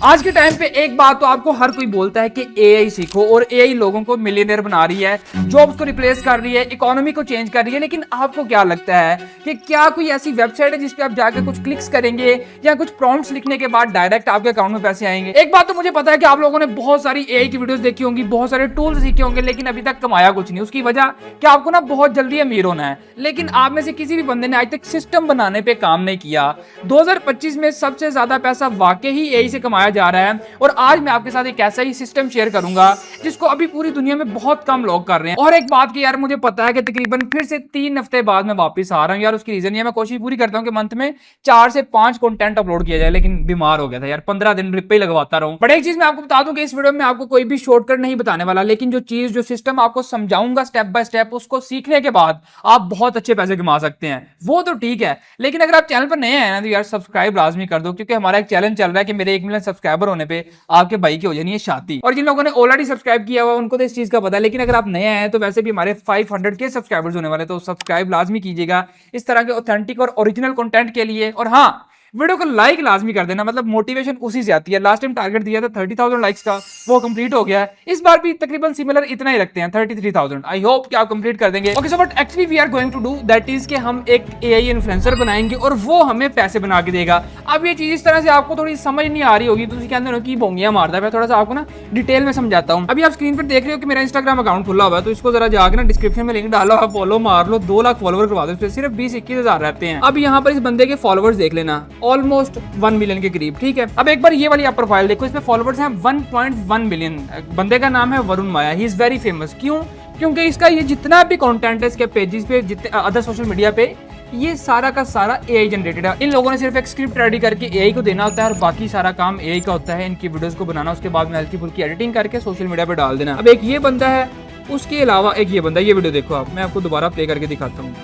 आज के टाइम पे एक बात तो आपको हर कोई बोलता है कि एआई सीखो और एआई लोगों को मिलियनेयर बना रही है, जॉब्स को रिप्लेस कर रही है, इकोनॉमी को चेंज कर रही है। लेकिन आपको क्या लगता है कि क्या कोई ऐसी वेबसाइट है जिसपे आप जाकर कुछ क्लिक्स करेंगे या कुछ प्रॉम्प्ट्स लिखने के बाद डायरेक्ट आपके अकाउंट में पैसे आएंगे? एक बात तो मुझे पता है कि आप लोगों ने बहुत सारी एआई की वीडियोस देखी होंगी, बहुत सारे टूल्स सीखे होंगे, लेकिन अभी तक कमाया कुछ नहीं। उसकी वजह कि आपको ना बहुत जल्दी अमीर होना है, लेकिन आप में से किसी भी बंदे ने आज तक सिस्टम बनाने पे काम नहीं किया। 2025 में सबसे ज्यादा पैसा वाकई ही एआई से कमाया जा रहा है और आज मैं आपके साथ एक ऐसा ही सिस्टम शेयर करूंगा जिसको अभी पूरी दुनिया में बहुत कम लोग कर रहे हैं। और एक बात की यार, मुझे पता है कि तकरीबन फिर से 3 हफ्ते बाद मैं वापस आ रहा हूं यार। उसकी रीजन ये मैं कोशिश पूरी करता हूं कि मंथ में 4 से 5 कंटेंट अपलोड किया जाए, लेकिन बीमार हो गया था यार, 15 दिन ड्रिप पे ही लगवाता रहूं। बट एक चीज मैं आपको बता दूं कि इस वीडियो में आपको कोई भी शॉर्टकट नहीं बताने वाला, लेकिन जो सिस्टम आपको समझाऊंगा स्टेप बाय स्टेप, उसको सीखने के बाद आप बहुत अच्छे पैसे कमा सकते हैं। वो तो ठीक है, लेकिन अगर आप चैनल पर नए हैं ना तो यार सब्सक्राइब लाजमी कर दो, क्योंकि हमारा एक चैलेंज चल रहा है कि मेरे 1 मिलियन सब्सक्राइबर होने पे आपके भाई की हो जानी है शादी। और जिन लोगों ने ऑलरेडी सब्सक्राइब किया हुआ उनको तो इस चीज का पता है, लेकिन अगर आप नए हैं तो वैसे भी हमारे 500 के सब्सक्राइबर्स होने वाले, तो सब्सक्राइब लाजमी कीजिएगा इस तरह के ऑथेंटिक और ओरिजिनल कंटेंट के लिए। और हाँ, वीडियो को लाइक लाजमी कर देना, मतलब मोटिवेशन उसी से आती है। लास्ट टाइम टारगेट दिया था 30,000 लाइक्स का, वो कंप्लीट हो गया है। इस बार भी तकरीबन सिमिलर इतना ही रखते हैं, 33,000। आई होप कि आप कंप्लीट कर देंगे। Okay, so what actually we are going to do that is कि हम एक एआई इन्फ्लुएंसर बनाएंगे और वो हमें पैसे बना के देगा। अब ये चीज इस तरह से आपको थोड़ी समझ नहीं आ रही होगी तो उसके अंदर की बोंगियां मारता है। मैं थोड़ा सा आपको ना डिटेल में समझाता हूँ। अभी आप स्क्रीन पर देख रहे हो कि मेरा इंस्टाग्राम अकाउंट खुला हुआ है, तो इसको जरा जाकर ना डिस्क्रिप्शन में लिंक डालो, आप फॉलो मार लो। 2 लाख फॉलोवर करवा दो, सिर्फ 20-21 हजार रहते हैं। अब यहाँ पर इस बंदे के फॉलोवर्स देख लेना, ऑलमोस्ट 1 मिलियन के करीब, ठीक है। अब एक बार ये वाली आप प्रोफाइल देखो, इसमें फॉलोवर्स हैं 1.1 मिलियन। बंदे का नाम है वरुण माया, ही इज वेरी फेमस। क्यों? क्योंकि इसका ये जितना भी कंटेंट है इसके पेजेस पे, जितने अदर सोशल मीडिया पे, ये सारा का सारा एआई जनरेटेड है। इन लोगों ने सिर्फ एक स्क्रिप्ट रेडी करके एआई को देना होता है और बाकी सारा काम एआई का होता है, इनकी वीडियोस को बनाना, उसके बाद में हल्की फुल्की एडिटिंग करके सोशल मीडिया पे डाल देना। अब एक ये बंदा है, उसके अलावा एक ये बंदा, ये वीडियो देखो आप, मैं आपको दोबारा प्ले करके दिखाता हूँ।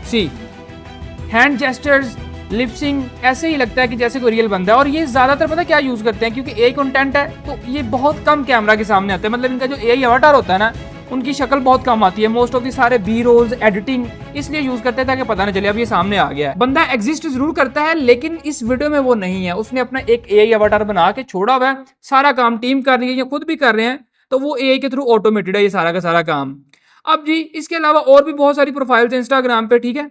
सी हैंड जेस्चर्स, लिपसिंग, ऐसे ही लगता है कि जैसे कोई रियल बंदा है। और ये ज्यादातर पता क्या यूज करते हैं, क्योंकि एआई कंटेंट है तो ये बहुत कम कैमरा के सामने आता है। मतलब इनका जो एआई अवतार होता है ना, उनकी शक्ल बहुत कम आती है। मोस्ट ऑफ दी सारे बी रोल्स एडिटिंग इसलिए यूज करते हैं ताकि पता ना चले अब ये सामने आ गया है। बंदा एग्जिस्ट जरूर करता है, लेकिन इस वीडियो में वो नहीं है। उसने अपना एक एआई अवतार बना के छोड़ा हुआ है, सारा काम टीम कर रही है या खुद भी कर रहे हैं, तो वो एआई के थ्रू ऑटोमेटेड है ये सारा का सारा काम। अब जी इसके अलावा और भी बहुत सारी प्रोफाइल्स हैं इंस्टाग्राम पे, ठीक है।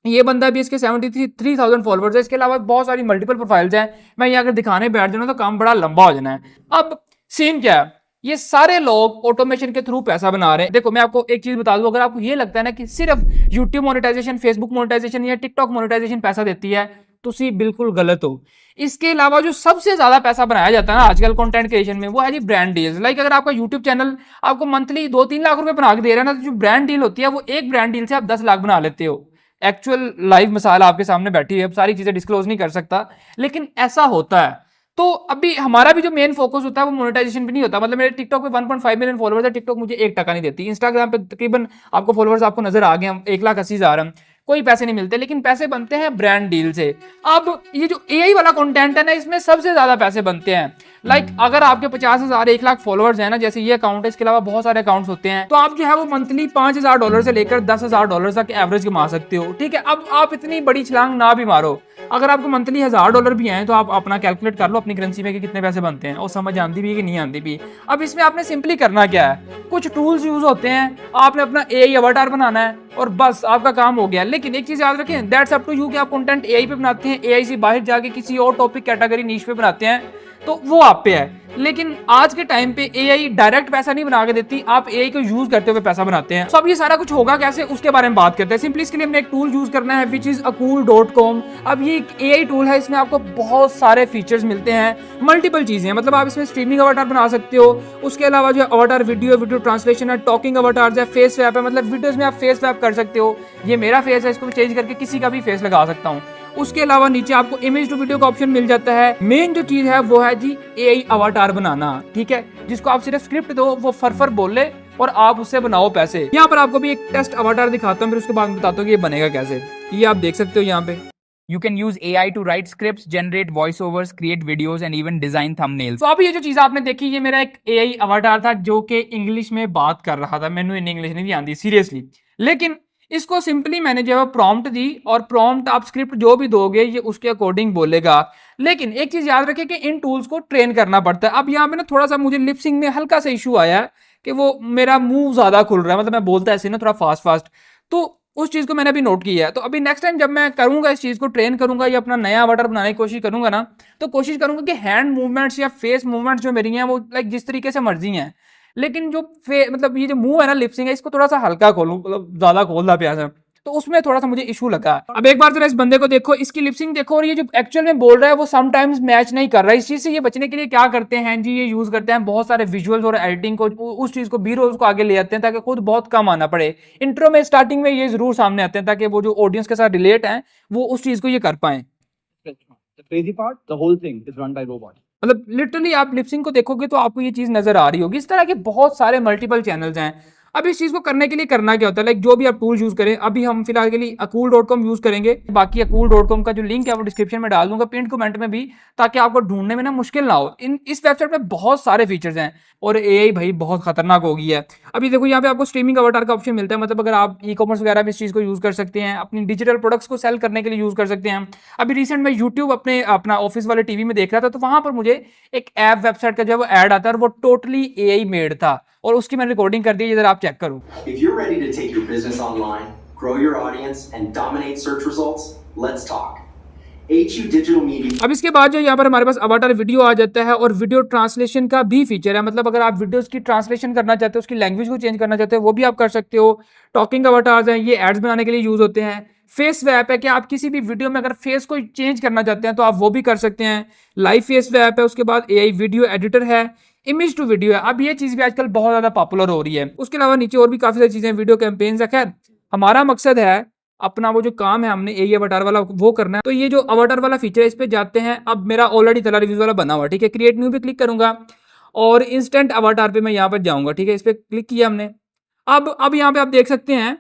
ये बंदा भी, इसके 73,000 फॉलोअर्स है। इसके अलावा बहुत सारी मल्टीपल प्रोफाइल्स हैं। मैं यहाँ अगर दिखाने बैठ जाऊँ तो काम बड़ा लंबा हो जाना है। अब सीन क्या है, ये सारे लोग ऑटोमेशन के थ्रू पैसा बना रहे हैं। देखो मैं आपको एक चीज बता दूं, अगर आपको ये लगता है ना कि सिर्फ यूट्यूब मोनेटाइजेशन, फेसबुक मोनेटाइजेशन या टिकटॉक मोनेटाइजेशन पैसा देती है, तो सी बिल्कुल गलत हो। इसके अलावा जो सबसे ज्यादा पैसा बनाया जाता है ना आजकल कंटेंट क्रिएशन में, वो है जी ब्रांड डील्स। लाइक अगर आपका यूट्यूब चैनल आपको मंथली 2-3 लाख रुपए बना के दे रहा है ना, तो जो ब्रांड डील होती है वो एक ब्रांड डील से आप 10 लाख बना लेते हो। एक्चुअल लाइव मिसाल आपके सामने बैठी है, अब सारी चीजें डिस्क्लोज नहीं कर सकता, लेकिन ऐसा होता है। तो अभी हमारा भी जो मेन फोकस होता है वो मोनेटाइजेशन पे नहीं होता। मतलब मेरे टिकटॉक पे 1.5 मिलियन फॉलोअर्स है, टिकटॉक मुझे 1 टका नहीं देती। इंस्टाग्राम पे तकरीबन आपको फॉलोअर्स आपको नजर आ गए, 1,80,000, कोई पैसे नहीं मिलते, लेकिन पैसे बनते हैं ब्रांड डील से। अब ये जो एआई वाला कंटेंट है ना, इसमें सबसे ज्यादा पैसे बनते हैं। लाइक अगर आपके 50,000 1 लाख फॉलोअर्स है ना, जैसे ये अकाउंट है, इसके अलावा बहुत सारे अकाउंट्स होते हैं, तो आप जो है वो मंथली $5,000 से लेकर $10,000 तक एवरेज कमा सकते हो, ठीक है। अब आप इतनी बड़ी छलांग ना भी मारो, अगर आपको मंथली $1,000 भी आए तो आप अपना कैलकुलेट कर लो अपनी करेंसी में कि कितने पैसे बनते हैं, और समझ आती भी है कि नहीं आती भी। अब इसमें आपने सिंपली करना क्या है, कुछ टूल्स यूज होते हैं, आपने अपना एआई अवतार बनाना है और बस आपका काम हो गया। लेकिन एक चीज याद रखें, दैट्स अप टू यू कि आप कंटेंट एआई पे बनाते हैं, एआई से बाहर जाके किसी और टॉपिक कैटेगरी नीश पे बनाते हैं, तो वो आप पे है। लेकिन आज के टाइम पे एआई डायरेक्ट पैसा नहीं बना के देती, आप एआई को यूज करते हुए पैसा बनाते हैं। तो अब ये सारा कुछ होगा कैसे, उसके बारे में बात करते हैं। सिंपली इसके लिए हमने एक टूल यूज करना है विच इज acool.com। अब ये एक एआई टूल है, इसमें आपको बहुत सारे फीचर्स मिलते हैं, मल्टीपल चीजें, मतलब आप इसमें स्ट्रीमिंग अवतार बना सकते हो। उसके अलावा जो अवतार वीडियो ट्रांसलेशन है, टॉकिंग अवतार है, फेस स्वैप है, मतलब वीडियोस में आप फेस स्वैप कर सकते हो। ये मेरा फेस है, इसको चेंज करके किसी का भी फेस लगा सकता हूँ। उसके अलावा नीचे आपको इमेज टू वीडियो का ऑप्शन मिल जाता है। मेन जो चीज है वो है जी एआई अवतार बनाना, ठीक है, जिसको आप सिर्फ स्क्रिप्ट दो, वो फर बोले और आप उससे बनाओ पैसे। यहाँ पर आपको भी एक टेस्ट अवतार दिखाता हूँ, फिर उसके बाद बताता हूँ कि ये बनेगा कैसे। ये आप देख सकते हो यहाँ पे, You can use AI to write scripts, generate voiceovers, create videos and even design thumbnails. तो अभी ये जो चीज आपने देखी, ये मेरा एक AI अवतार था जो कि इंग्लिश में बात कर रहा था। मैंने इंग्लिश नहीं आती सीरियसली, लेकिन इसको सिंपली मैंने जो है प्रॉम्प्ट दी और प्रॉम्प्ट आप स्क्रिप्ट जो भी दोगे ये उसके अकॉर्डिंग बोलेगा। लेकिन एक चीज याद रखें कि इन टूल्स को ट्रेन करना पड़ता है। अब यहाँ पे ना थोड़ा सा मुझे लिपसिंग में हल्का सा इशू आया है कि वो मेरा मुंह ज्यादा खुल रहा है, मतलब मैं बोलता ऐसे ना थोड़ा फास्ट फास्ट, तो उस चीज को मैंने अभी नोट किया है। तो अभी नेक्स्ट टाइम जब मैं करूंगा इस चीज को ट्रेन करूंगा या अपना नया अवतार बनाने की कोशिश करूंगा ना, तो कोशिश करूंगा कि हैंड मूवमेंट्स या फेस मूवमेंट्स जो मेरी हैं वो लाइक जिस तरीके से मर्जी हैं, लेकिन जो मतलब ये जो मुंह है ना लिपसिंग है इसको थोड़ा सा हल्का खोलूं, मतलब ज्यादा खोलना प्यास है, तो उसमें थोड़ा सा मुझे इशू लगा। अब एक बार जरा इस बंदे को देखो, इसकी लिपसिंग देखो, और ये जो एक्चुअल में बोल रहा है वो समटाइम्स मैच नहीं कर रहा है। इस चीज से ये बचने के लिए क्या करते हैं जी, ये यूज करते हैं बहुत सारे विजुअल्स और एडिटिंग को, उस चीज को बी रोल्स को आगे ले जाते हैं ताकि खुद बहुत कम आना पड़े। इंट्रो में स्टार्टिंग में ये जरूर सामने आते हैं ताकि वो जो ऑडियंस के साथ रिलेट है वो उस चीज को ये कर पाए। Crazy part, the whole thing is run by robot. मतलब लिटरली आप लिपसिंग को देखोगे तो आपको ये चीज नजर आ रही होगी। इस तरह के बहुत सारे मल्टीपल चैनल्स हैं। अब इस चीज को करने के लिए करना क्या होता है, लाइक जो भी आप टूल यूज करें, अभी हम फिलहाल के लिए Akul.com यूज करेंगे। बाकी Akul.com का जो लिंक है वो डिस्क्रिप्शन में डाल दूंगा, पिन कमेंट में भी, ताकि आपको ढूंढने में ना मुश्किल ना हो। इस वेबसाइट में बहुत सारे फीचर्स हैं और एआई भाई बहुत खतरनाक हो गई है। अभी देखो यहाँ पे आपको स्ट्रीमिंग अवतार का ऑप्शन मिलता है, मतलब अगर आप ई कॉमर्स वगैरह में इस चीज को यूज कर सकते हैं, अपनी डिजिटल प्रोडक्ट्स को सेल करने के लिए यूज कर सकते हैं। अभी रिसेंट में यूट्यूब अपना ऑफिस वाले टीवी में देख रहा था, तो वहां पर मुझे एक ऐप वेबसाइट का जो ऐड आता है वो टोटली एआई मेड था, और उसकी मैंने रिकॉर्डिंग कर दी है, इधर आप चेक करो। If you're ready to take your business online, grow your audience, and dominate search results, let's talk. HU Digital Media. अब इसके बाद जो यहाँ पर हमारे पास अवाटार वीडियो आ जाता है, और वीडियो ट्रांसलेशन का भी फीचर है, मतलब अगर आप वीडियोस की ट्रांसलेशन करना चाहते हो, उसकी लैंग्वेज को चेंज करना चाहते हो, वो भी आप कर सकते हो। टॉकिंग अवाटार्स हैं, ये एड्स बनाने के लिए यूज होते हैं। फेस वैप है कि आप किसी भी वीडियो में अगर फेस को चेंज करना चाहते हैं तो आप वो भी कर सकते हैं। लाइव फेस वैप है, उसके बाद एआई वीडियो एडिटर है, इमेज टू वीडियो है। अब ये चीज भी आजकल बहुत ज्यादा पॉपुलर हो रही है। उसके अलावा नीचे और भी काफी सारी चीजें, वीडियो कैंपेन्स है। खैर हमारा मकसद है अपना वो जो काम है हमने एआई अवतार वाला वो करना है। तो ये जो अवतार वाला फीचर है इस पे जाते हैं। अब मेरा ऑलरेडी तला रिव्यूज वाला बना हुआ, ठीक है। क्रिएट न्यू पे क्लिक करूंगा और इंस्टेंट अवतार पे मैं यहाँ पर जाऊंगा, ठीक है। इस पे क्लिक किया हमने। अब यहाँ पे आप देख सकते हैं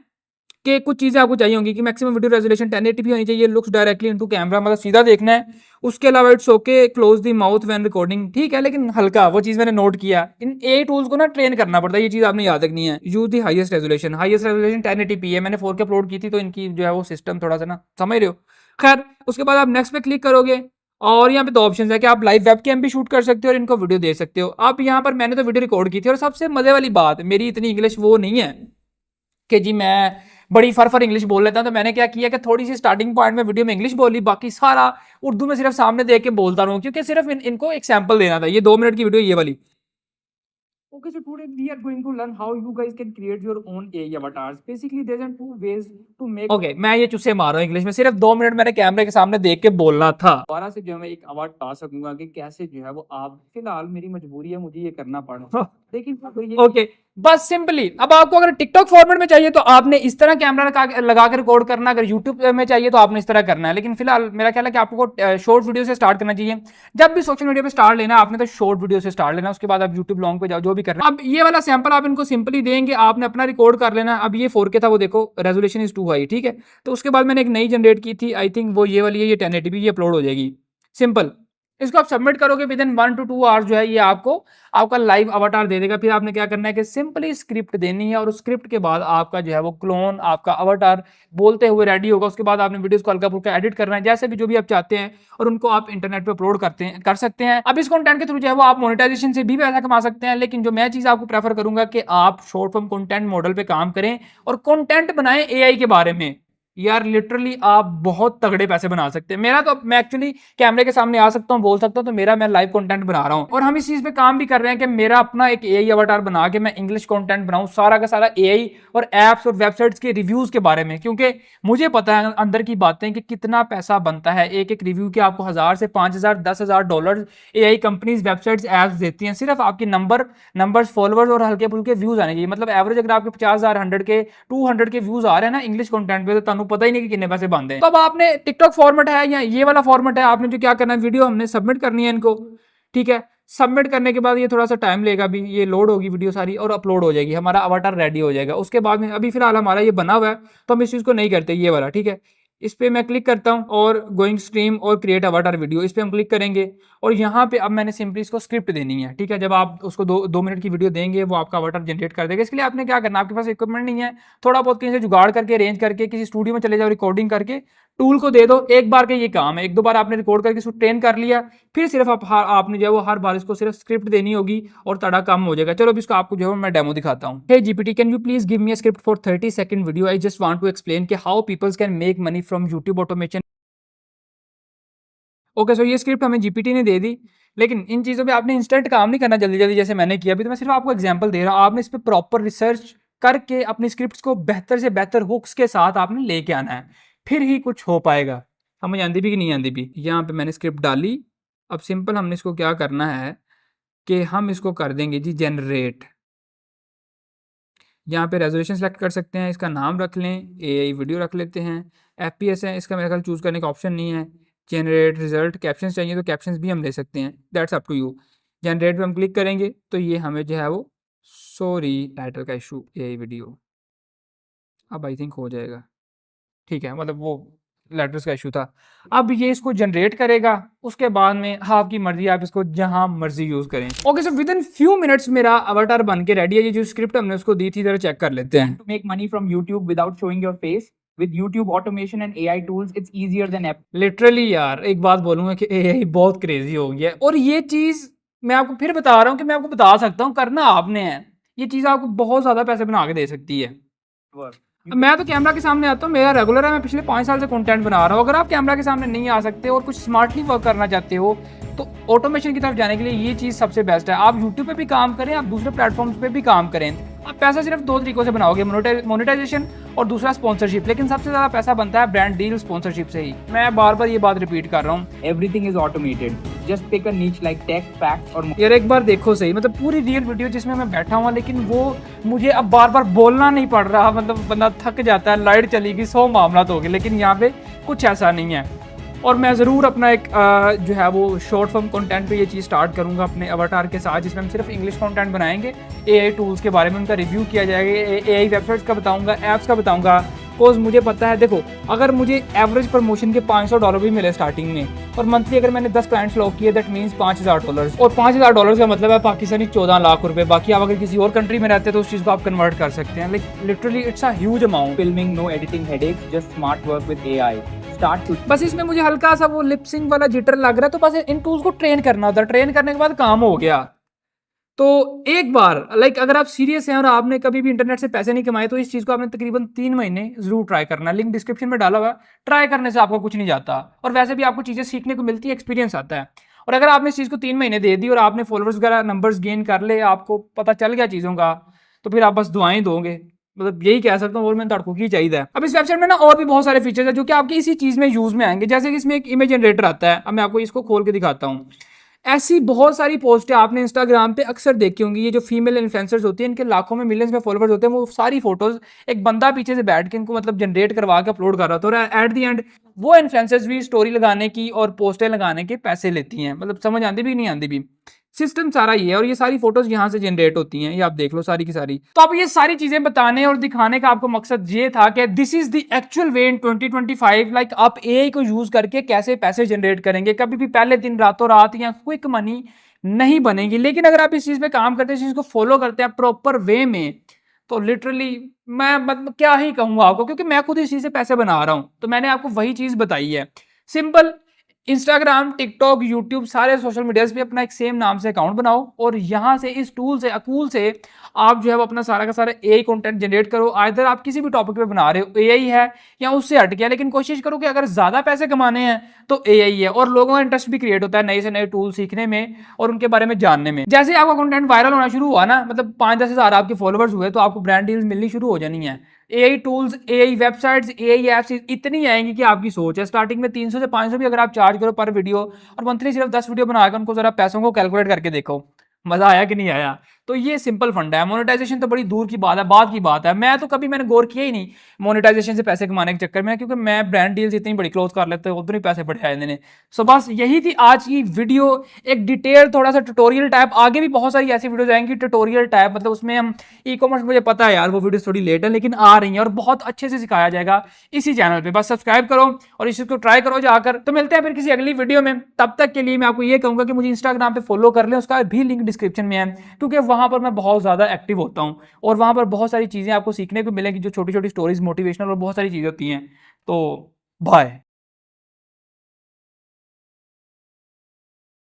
कि कुछ चीजें आपको चाहिए होंगी कि मैक्सिमम वीडियो रेजोल्यूशन 1080p होनी चाहिए, लुक्स डायरेक्टली इनटू कैमरा, मतलब सीधा देखना है। उसके अलावा it's okay close the mouth when recording, ठीक है, लेकिन हल्का वो चीज मैंने नोट किया। इन एआई टूल्स को ना ट्रेन करना पड़ता है, ये चीज आपने याद रखनी है। Use the highest resolution 1080p है, मैंने 4K अपलोड की थी तो इनकी जो है वो सिस्टम थोड़ा सा ना समझ रहे हो। खैर उसके बाद आप नेक्स्ट पे क्लिक करोगे और यहाँ पे दो ऑप्शन है कि आप लाइव वेबकैम भी शूट कर सकते हो और इनको वीडियो दे सकते हो। आप यहाँ पर मैंने तो वीडियो रिकॉर्ड की थी, और सबसे मजे वाली बात, मेरी इतनी इंग्लिश वो नहीं है कि जी मैं बड़ी फर इंग्लिश बोल लेता हूं, तो मैंने क्या किया कि थोड़ी सी स्टार्टिंग पॉइंट में वीडियो में इंग्लिश बोली, बाकी सारा उर्दू में सिर्फ सामने देख के बोलता रहूं, क्योंकि सिर्फ इनको एक सैंपल देना था। ये 2 मिनट की वीडियो ये वाली। Okay, so today we are going to learn how you guys can create your own AI avatars. Basically, there's two ways to make. Okay, मैं ये चुस्से मार रहा हूँ इंग्लिश में, सिर्फ 2 मिनट मैंने कैमरे के सामने देख के बोलना था। दोबारा से जो है मैं एक अवार्ड पा सकूंगा कि कैसे जो है वो आप, फिलहाल मेरी मजबूरी है, मुझे ये करना पड़ा, लेकिन ओके बस सिंपली। अब आपको अगर टिकटॉक फॉर्मेट में चाहिए तो आपने इस तरह कैमरा लगा कर रिकॉर्ड करना, अगर यूट्यूब में चाहिए तो आपने इस तरह करना है। लेकिन फिलहाल मेरा ख्याल है कि आपको शॉर्ट वीडियो से स्टार्ट करना चाहिए। जब भी सोशल मीडिया पे स्टार्ट लेना आपने तो शॉर्ट वीडियो से स्टार्ट लेना, उसके बाद आप यूट्यूब लॉन्ग पे जाओ, जो भी कर रहे हैं। अब ये वाला सैंपल आप इनको सिंपली देंगे, आपने अपना रिकॉर्ड कर लेना। अब ये 4K था, वो देखो रेजोल्यूशन इज टू हाई, ठीक है। तो उसके बाद मैंने एक नई जनरेट की थी, आई थिंक वो ये वाली है, ये 1080p, ये अपलोड हो जाएगी सिंपल। इसको आप सबमिट करोगे विद इन 1 to 2 आवर्स जो है ये आपको आपका लाइव अवतार दे देगा। फिर आपने क्या करना है कि सिंपली स्क्रिप्ट देनी है, और उस स्क्रिप्ट के बाद आपका जो है वो क्लोन, आपका अवतार बोलते हुए रेडी होगा। उसके बाद आपने वीडियोस को हल्का फुल्का एडिट करना है, जैसे भी जो भी आप चाहते हैं, और उनको आप इंटरनेट पे अपलोड कर सकते हैं। अब इस कंटेंट के थ्रू जो है वो आप मोनेटाइजेशन से भी पैसा कमा सकते हैं। लेकिन जो मैं चीज आपको प्रेफर करूंगा कि आप शॉर्ट फॉर्म कंटेंट मॉडल पे काम करें और कंटेंट बनाएं एआई के बारे में। यार लिटरली आप बहुत तगड़े पैसे बना सकते हैं। मेरा तो मैं एक्चुअली कैमरे के सामने आ सकता हूँ, बोल सकता हूँ, तो मेरा मैं लाइव कंटेंट बना रहा हूँ। और हम इस चीज पे काम भी कर रहे हैं कि मेरा अपना एक एआई अवतार बना के मैं इंग्लिश कंटेंट बनाऊं, सारा का सारा एआई और एप्स और वेबसाइट्स के रिव्यूज के बारे में, क्योंकि मुझे पता है अंदर की बातें कि कितना पैसा बनता है एक एक रिव्यू के। आपको 1000 से 5000 10,000 dollar AI companies websites apps देती हैं, सिर्फ आपकी नंबर्स फॉलोअर्स और हल्के फुल्के व्यूज आने चाहिए। मतलब एवरेज अगर आपके 50,000 100 के 200 के व्यूज आ रहे हैं ना इंग्लिश कंटेंट पे, तो पता ही नहीं कि कितने पैसे बनते हैं। तो अब आपने टिकटॉक फॉर्मेट है या ये वाला फॉर्मेट है, आपने जो क्या करना है, वीडियो हमने सबमिट करनी है इनको, ठीक है। सबमिट करने के बाद ये थोड़ा सा टाइम लेगा, भी ये लोड होगी वीडियो सारी और अपलोड हो जाएगी, हमारा अवतार रेडी हो जाएगा। उसके बाद में अभी फिलहाल हमारा ये बना हुआ है तो हम इस चीज को नहीं करते, ये वाला, ठीक है। इस पे मैं क्लिक करता हूँ और गोइंग स्ट्रीम और क्रिएट अवाटार वीडियो, इस पे हम क्लिक करेंगे और यहाँ पे अब मैंने सिंपली इसको स्क्रिप्ट देनी है। ठीक है, जब आप उसको 2 मिनट की वीडियो देंगे वो आपका अवाटार जनरेट कर देगा। इसके लिए आपने क्या करना है, आपके पास इक्विपमेंट नहीं है, थोड़ा बहुत कहीं से जुगाड़ करके अरेंज करके किसी स्टूडियो में चले जाओ, रिकॉर्डिंग करके टूल को दे दो, एक बार का ये काम है, 1-2 बार आपने रिकॉर्ड करके इसको ट्रेन कर लिया, फिर सिर्फ आपने जो है वो हर बार इसको सिर्फ स्क्रिप्ट देनी होगी और तड़ा काम हो जाएगा। चलो अब इसको आपको जो है मैं डेमो दिखाता हूँ। Hey GPT, can you please give me a script for 30 second video, I just want to explain कि how peoples can make money from YouTube automation. Okay, so ये स्क्रिप्ट हमें जीपीटी ने दे दी, लेकिन इन चीज़ों पे आपने इंस्टेंट काम नहीं करना जल्दी जल्दी जैसे मैंने किया। अभी तो मैं सिर्फ आपको एग्जांपल दे रहा हूँ, आपने इस पर प्रॉपर रिसर्च करके अपनी स्क्रिप्ट्स को बेहतर से बेहतर हुक्स के साथ आपने लेके आना है, फिर ही कुछ हो पाएगा। समझ आंदी भी कि नहीं आंदी भी। यहाँ पे मैंने स्क्रिप्ट डाली, अब सिंपल हमने इसको क्या करना है कि हम इसको कर देंगे जी जनरेट। यहाँ पे रेजोल्यूशन सेलेक्ट कर सकते हैं, इसका नाम रख लें, एआई वीडियो रख लेते हैं, एफपीएस है, इसका मेरे ख्याल चूज़ करने का ऑप्शन नहीं है, जनरेट रिजल्ट, कैप्शंस चाहिए तो कैप्शंस भी हम ले सकते हैं, that's up to you. Generate पे हम क्लिक करेंगे तो ये हमें जो है वो सॉरी टाइटल का इशू एआई वीडियो, अब आई थिंक हो जाएगा। ठीक है, मतलब वो लेटर्स का इशू था। अब ये इसको जनरेट करेगा, उसके बाद में आपकी मर्जी, आप इसको जहां मर्जी यूज करें। Okay, so with in few minutes मेरा अवतार बन के रेडी है। ये जो स्क्रिप्ट हमने उसको दी थी जरा चेक कर लेते हैं। To make money from YouTube without showing your face, with YouTube automation and AI tools, it's easier than ever. Literally यार एक बात बोलूंगा कि एआई बहुत क्रेजी हो गया है, और ये चीज मैं आपको फिर बता रहा हूँ कि मैं आपको बता सकता हूँ, करना आपने है। ये चीज आपको बहुत ज्यादा पैसे बना के दे सकती है। मैं तो कैमरा के सामने आता हूँ, मेरा रेगुलर है, मैं पिछले 5 साल से कंटेंट बना रहा हूँ। अगर आप कैमरा के सामने नहीं आ सकते और कुछ स्मार्टली वर्क करना चाहते हो तो ऑटोमेशन की तरफ जाने के लिए ये चीज़ सबसे बेस्ट है। आप यूट्यूब पे भी काम करें, आप दूसरे प्लेटफॉर्म्स पे भी काम करें। आप पैसा सिर्फ 2 तरीकों से बनाओगे, मोनेटाइजेशन और दूसरा स्पॉन्सरशिप, लेकिन सबसे ज़्यादा पैसा बनता है ब्रांड डील स्पॉन्सरशिप से ही। मैं बार बार ये बात रिपीट कर रहा हूँ। Everything is automated. Just pick a niche like tech, facts, or यार एक बार देखो सही, मतलब पूरी रियल वीडियो जिसमें मैं बैठा हुआ, लेकिन वो मुझे अब बार बार बोलना नहीं पड़ रहा, मतलब बंदा थक जाता है, लाइट चली गई, 100 मामला तो हो गए, लेकिन यहाँ पे कुछ ऐसा नहीं है। और मैं ज़रूर अपना एक जो है वो शॉर्ट फॉर्म कंटेंट पे ये चीज़ स्टार्ट करूँगा अपने अवतार के साथ, जिसमें हम सिर्फ इंग्लिश कंटेंट बनाएंगे, एआई टूल्स के बारे में उनका रिव्यू किया जाएगा, एआई वेबसाइट्स का बताऊँगा, ऐप्स का बताऊँगा। बिकॉज मुझे पता है, देखो अगर मुझे एवरेज प्रमोशन के $500 भी मिले स्टार्टिंग में, और मंथली अगर मैंने 10 क्लाइंट्स लॉक किए, दैट मीन्स $5000, और $5000 का मतलब है पाकिस्तानी 14 लाख रुपए। बाकी आप अगर किसी और कंट्री में रहते हैं तो उस चीज़ को आप कन्वर्ट कर सकते हैं। Like literally it's a huge amount. filming, no editing headaches, just smart work with AI. Start to बस इसमें मुझे हल्का सा वो लिपसिंग वाला जिटर लग रहा है, तो बस इन टूल्स को ट्रेन करना होता है, ट्रेन करने के बाद काम हो गया। तो एक बार अगर आप सीरियस हैं और आपने कभी भी इंटरनेट से पैसे नहीं कमाए, तो इस चीज़ को आपने तकरीबन 3 महीने जरूर ट्राई करना है। लिंक डिस्क्रिप्शन में डाला हुआ है, ट्राई करने से आपको कुछ नहीं जाता, और वैसे भी आपको चीज़ें सीखने को मिलती है, एक्सपीरियंस आता है। और अगर आपने इस चीज़ को 3 महीने दे दी और आपने फॉलोअर्स वगैरह नंबर्स गेन कर ले, आपको पता चल गया चीज़ों का, तो फिर आप बस दुआएं दोगे, मतलब यही कह सकता हूँ। और मैंने तड़को की चाहिए। अब इस वेबसाइट में ना और भी बहुत सारे फीचर्स है जो कि आपके इसी चीज़ में यूज़ में आएंगे। जैसे कि इसमें एक इमेज जनरेटर आता है, अब मैं आपको इसको खोल के दिखाता हूँ। ऐसी बहुत सारी पोस्टें आपने इंस्टाग्राम पे अक्सर देखी होंगी। ये जो फीमेल इन्फ्लुएंसर्स होती हैं, इनके लाखों में मिलियंस में फॉलोअर्स होते हैं, वो सारी फोटोज एक बंदा पीछे से बैठ के इनको मतलब जनरेट करवा के अपलोड कर रहा था, और एट द एंड वो इन्फ्लुएंसर्स भी स्टोरी लगाने की और पोस्टें लगाने के पैसे लेती हैं। मतलब समझ आती भी नहीं आती भी, सिस्टम सारा ये है। और ये सारी फोटोज यहाँ से जनरेट होती हैं, ये आप देख लो सारी की सारी। तो अब ये सारी चीजें बताने और दिखाने का आपको मकसद ये था कि this is the actual way in 2025, like आप एआई को यूज करके कैसे पैसे जनरेट करेंगे। कभी भी पहले दिन रातों रात या क्विक मनी नहीं बनेगी, लेकिन अगर आप इस चीज पे काम करते हैं, इस चीज को फॉलो करते हैं प्रॉपर वे में, तो लिटरली मैं मतलब क्या ही कहूंगा आपको, क्योंकि मैं खुद इस चीज से पैसे बना रहा हूं। तो मैंने आपको वही चीज बताई है, सिंपल। इंस्टाग्राम, टिकटॉक, यूट्यूब, सारे सोशल मीडियाज पे अपना एक सेम नाम से अकाउंट बनाओ, और यहाँ से इस टूल से अकूल से आप जो है वो अपना सारा का सारा एआई कंटेंट जनरेट करो। आइदर आप किसी भी टॉपिक पे बना रहे हो, एआई है या उससे हट गया, लेकिन कोशिश करो कि अगर ज़्यादा पैसे कमाने हैं तो एआई है। और लोगों का इंटरेस्ट भी क्रिएट होता है नए से नए टूल सीखने में और उनके बारे में जानने में। जैसे आपका कंटेंट वायरल होना शुरू हुआ ना, मतलब 5-10 हज़ार आपके फॉलोअर्स हुए, तो आपको ब्रांड डील्स मिलनी शुरू हो जानी है। AI tools, AI websites, AI apps इतनी आएंगी कि आपकी सोच है। स्टार्टिंग में 300 से 500 भी अगर आप चार्ज करो पर वीडियो, और मंथली सिर्फ 10 वीडियो बनाकर उनको जरा पैसों को कैलकुलेट करके देखो, मजा आया कि नहीं आया। तो ये सिंपल फंडा है। मोनेटाइजेशन तो बड़ी दूर की बात है, मैं तो कभी मैंने गौर किया ही नहीं मोनेटाइजेशन से पैसे कमाने के चक्कर में, क्योंकि मैं ब्रांड डील्स इतनी बड़ी क्लोज कर लेते हैं, उधर ही पैसे बढ़े आए ने। सो बस यही थी आज की वीडियो, एक डिटेल थोड़ा सा ट्यूटोरियल टाइप। आगे भी बहुत सारी ऐसी वीडियोस आएंगी ट्यूटोरियल टाइप, मतलब उसमें हम ई कॉमर्स, मुझे पता है यार वो वीडियो थोड़ी लेट है लेकिन आ रही है और बहुत अच्छे से सिखाया जाएगा इसी चैनल पे। बस सब्सक्राइब करो और इस चीज को ट्राई करो जाकर। तो मिलते हैं फिर किसी अगली वीडियो में, तब तक के लिए मैं आपको ये कहूंगा कि मुझे इंस्टाग्राम पे फॉलो कर लें, उसका भी लिंक डिस्क्रिप्शन में है, क्योंकि वहां पर मैं बहुत ज्यादा एक्टिव होता हूं और वहां पर बहुत सारी चीजें आपको सीखने को मिलेंगी, जो छोटी छोटी स्टोरीज मोटिवेशनल और बहुत सारी चीजें होती हैं। तो बाय।